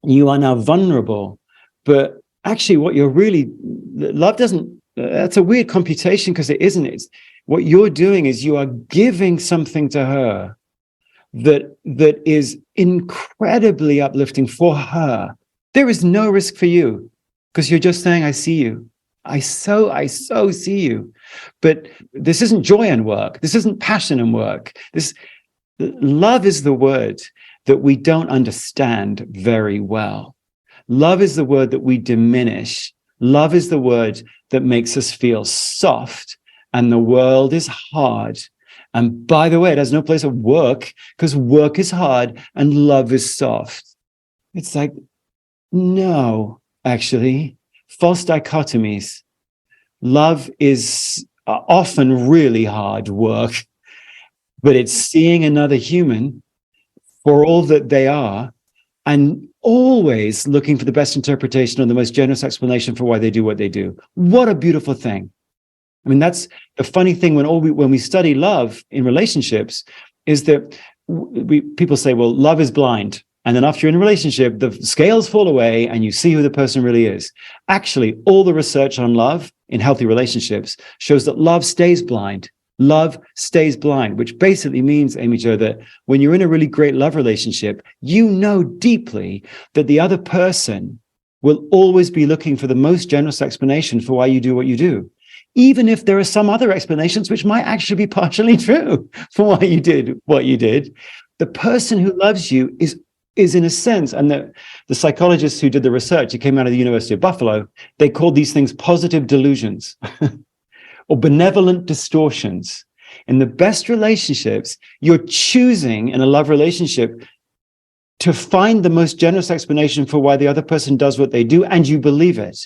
you are now vulnerable. But actually what you're really, love doesn't, that's a weird computation, because it isn't. It's what you're doing is you are giving something to her that is incredibly uplifting for her. There is no risk for you, because you're just saying, I see you. I so see you. But this isn't joy in work. This isn't passion in work. Love is the word that we don't understand very well. Love is the word that we diminish. Love is the word that makes us feel soft, and the world is hard. And by the way, it has no place of work, because work is hard and love is soft. It's like, no, actually, false dichotomies. Love is often really hard work, but it's seeing another human for all that they are, and always looking for the best interpretation or the most generous explanation for why they do what they do. What a beautiful thing. I mean, that's the funny thing when we study love in relationships, is that people say, well, love is blind. And then after you're in a relationship, the scales fall away and you see who the person really is. Actually, all the research on love in healthy relationships shows that love stays blind. Love stays blind, which basically means, Amy Jo, that when you're in a really great love relationship, you know deeply that the other person will always be looking for the most generous explanation for why you do what you do, even if there are some other explanations which might actually be partially true for why you did what you did. The person who loves you is in a sense, and the psychologists who did the research, who came out of the University of Buffalo, they called these things positive delusions or benevolent distortions. In the best relationships, you're choosing in a love relationship to find the most generous explanation for why the other person does what they do, and you believe it.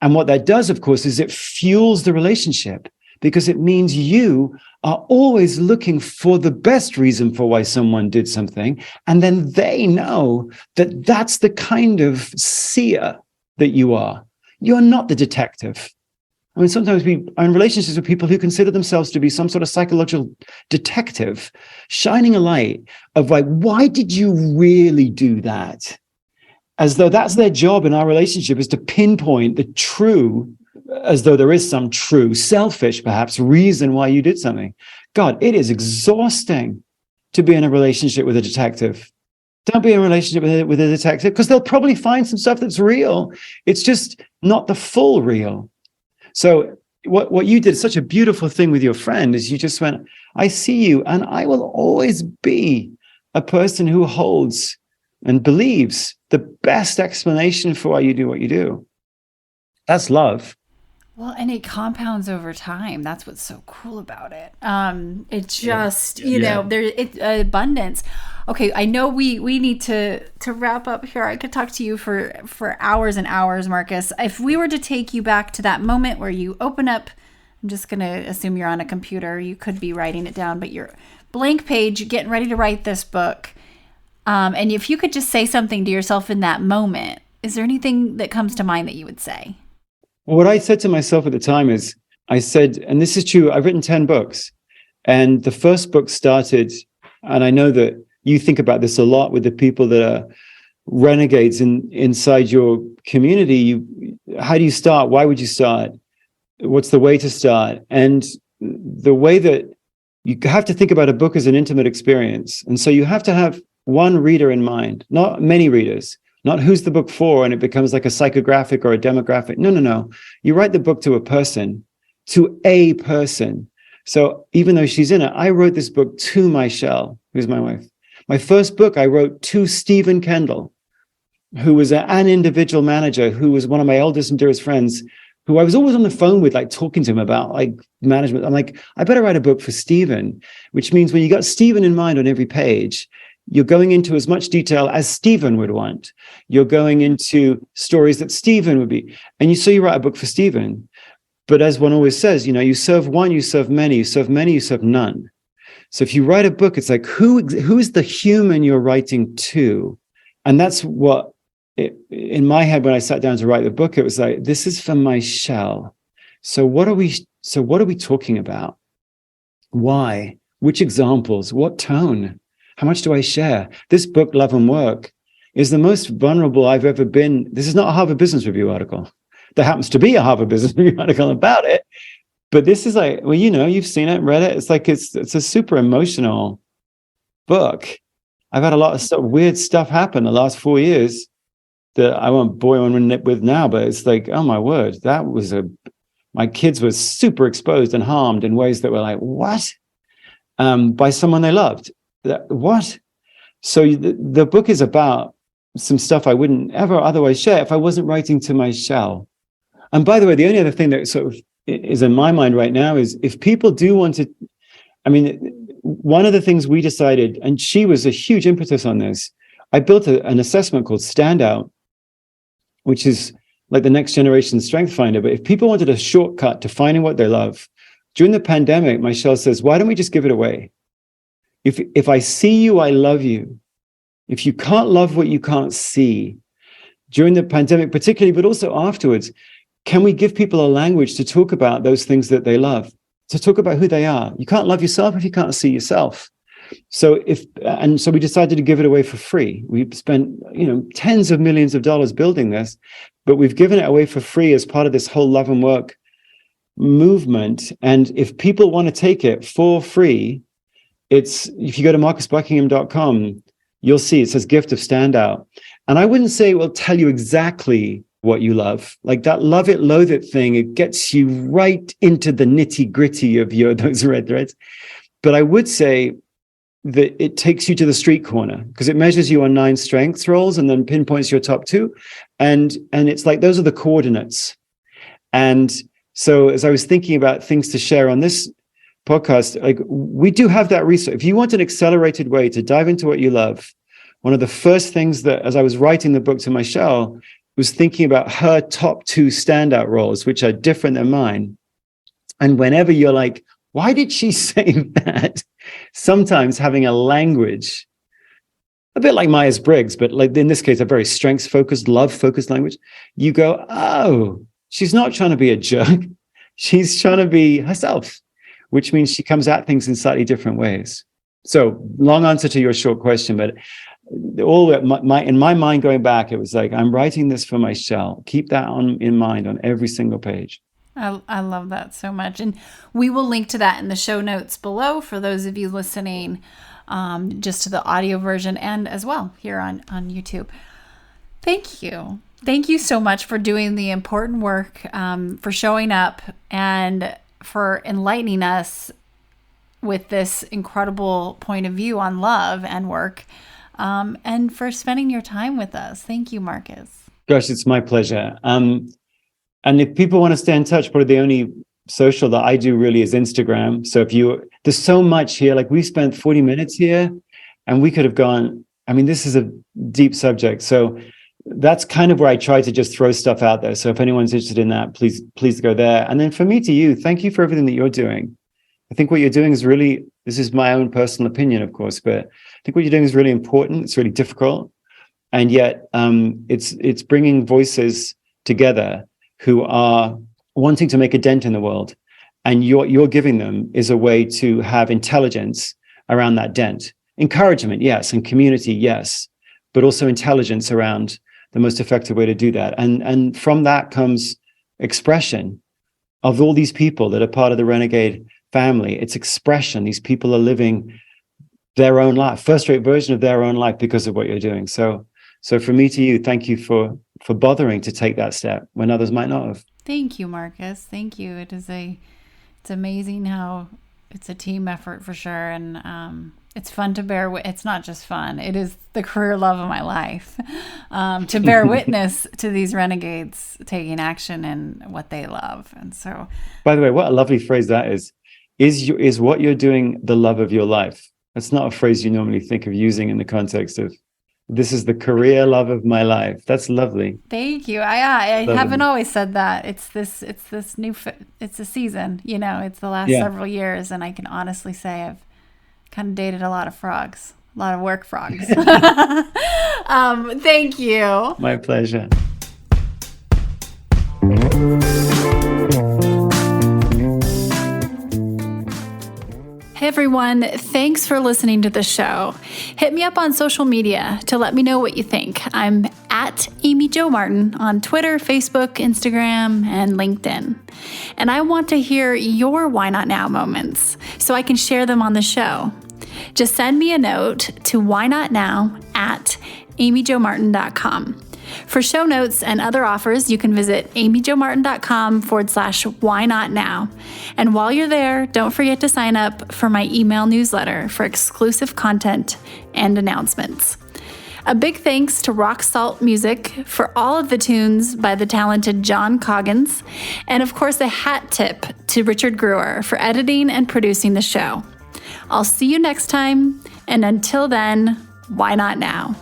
And what that does, of course, is it fuels the relationship, because it means you are always looking for the best reason for why someone did something. And then they know that that's the kind of seer that you are. You're not the detective. I mean, sometimes we are in relationships with people who consider themselves to be some sort of psychological detective, shining a light of like, why did you really do that? As though that's their job in our relationship, is to pinpoint the true, as though there is some true, selfish, perhaps, reason why you did something. God, it is exhausting to be in a relationship with a detective. Don't be in a relationship with a detective, because they'll probably find some stuff that's real. It's just not the full real. So what you did, such a beautiful thing with your friend, is you just went, I see you, and I will always be a person who holds and believes the best explanation for why you do what you do. That's love. Well, and it compounds over time. That's what's so cool about it. It's just, you know, it's abundance. Okay, I know we need to wrap up here. I could talk to you for hours and hours, Marcus. If we were to take you back to that moment where you open up, I'm just going to assume you're on a computer. You could be writing it down, but you're blank page, getting ready to write this book. And if you could just say something to yourself in that moment, is there anything that comes to mind that you would say? What I said to myself at the time is, I said, and this is true, I've written 10 books. And the first book started, and I know that you think about this a lot with the people that are renegades inside your community. How do you start? Why would you start? What's the way to start? And the way that you have to think about a book as an intimate experience. And so you have to have one reader in mind, not many readers. Not who's the book for, and it becomes like a psychographic or a demographic. No. You write the book to a person. So even though she's in it, I wrote this book to Michelle, who's my wife. My first book I wrote to Stephen Kendall, who was an individual manager, who was one of my oldest and dearest friends, who I was always on the phone with, like talking to him about like management. I'm like, I better write a book for Stephen, which means when you got Stephen in mind on every page, you're going into as much detail as Stephen would want. You're going into stories that Stephen would be. And so you write a book for Stephen. But as one always says, you know, you serve one, you serve many, you serve many, you serve none. So if you write a book, it's like, who is the human you're writing to? And that's what, in my head, when I sat down to write the book, it was like, this is for Michelle. So what are we talking about? Why? Which examples? What tone? How much do I share? This book, Love and Work, is the most vulnerable I've ever been. This is not a Harvard Business Review article. There happens to be a Harvard Business Review article about it. But this is like, well, you know, you've seen it, read it. It's like, it's a super emotional book. I've had a lot of weird stuff happen the last 4 years that I won't bore anyone with now, but it's like, oh my word, my kids were super exposed and harmed in ways that were like, what? By someone they loved. What? So the book is about some stuff I wouldn't ever otherwise share if I wasn't writing to Michelle. And by the way, the only other thing that sort of is in my mind right now is if people do want to, I mean, one of the things we decided, and she was a huge impetus on this, I built an assessment called Standout, which is like the next generation strength finder. But if people wanted a shortcut to finding what they love, during the pandemic, Michelle says, why don't we just give it away? If I see you, I love you. If you can't love what you can't see, during the pandemic particularly, but also afterwards, can we give people a language to talk about those things that they love, to talk about who they are? You can't love yourself if you can't see yourself. So we decided to give it away for free. We've spent, tens of millions of dollars building this, but we've given it away for free as part of this whole Love and Work movement. And if people want to take it for free, if you go to marcusbuckingham.com, you'll see it says gift of Standout. And I wouldn't say it will tell you exactly what you love. Like that love it, loathe it thing, it gets you right into the nitty gritty of those red threads. But I would say that it takes you to the street corner because it measures you on 9 strengths rolls and then pinpoints your top 2. And it's like, those are the coordinates. And so as I was thinking about things to share on this podcast, like we do have that research. If you want an accelerated way to dive into what you love, one of the first things that, as I was writing the book to Michelle, was thinking about her top 2 standout roles, which are different than mine. And whenever you're like, why did she say that? Sometimes having a language, a bit like Myers-Briggs, but like in this case, a very strengths-focused, love-focused language, you go, oh, she's not trying to be a jerk. She's trying to be herself, which means she comes at things in slightly different ways. So long answer to your short question, but in my mind going back, it was like, I'm writing this for Michelle. Keep that in mind on every single page. I love that so much. And we will link to that in the show notes below for those of you listening. just to the audio version and as well here on YouTube. Thank you. Thank you so much for doing the important work, for showing up and for enlightening us with this incredible point of view on love and work, and for spending your time with us. Thank you, Marcus. Gosh, it's my pleasure. And if people want to stay in touch, probably the only social that I do really is Instagram. So there's so much here. Like, we spent 40 minutes here and we could have gone, I mean, this is a deep subject. So that's kind of where I try to just throw stuff out there. So if anyone's interested in that, please go there. And then for me to you, thank you for everything that you're doing. I think what you're doing is really, this is my own personal opinion, of course, but I think what you're doing is really important. It's really difficult. And yet it's bringing voices together who are wanting to make a dent in the world. And you're giving them is a way to have intelligence around that dent. Encouragement, yes, and community, yes, but also intelligence around the most effective way to do that. And from that comes expression of all these people that are part of the Renegade family. It's expression. These people are living their own life, first-rate version of their own life because of what you're doing. So from me to you, thank you for bothering to take that step when others might not have. Thank you, Marcus. Thank you. It's amazing how it's a team effort for sure. And it's fun to it's not just fun. It is the career love of my life, to bear witness to these renegades taking action in what they love. And so, by the way, what a lovely phrase that is. Is what you're doing the love of your life? That's not a phrase you normally think of using in the context of, this is the career love of my life. That's lovely. Thank you. I haven't always said that. It's a season, it's the last several years. And I can honestly say I've kind of dated a lot of frogs, a lot of work frogs. Thank you. My pleasure. Hey everyone, thanks for listening to the show. Hit me up on social media to let me know what you think. I'm at Amy Jo Martin on Twitter, Facebook, Instagram, and LinkedIn. And I want to hear your Why Not Now moments so I can share them on the show. Just send me a note to whynotnow@amyjomartin.com. For show notes and other offers, you can visit amyjomartin.com/whynotnow. And while you're there, don't forget to sign up for my email newsletter for exclusive content and announcements. A big thanks to Rock Salt Music for all of the tunes by the talented John Coggins. And of course, a hat tip to Richard Brewer for editing and producing the show. I'll see you next time. And until then, why not now?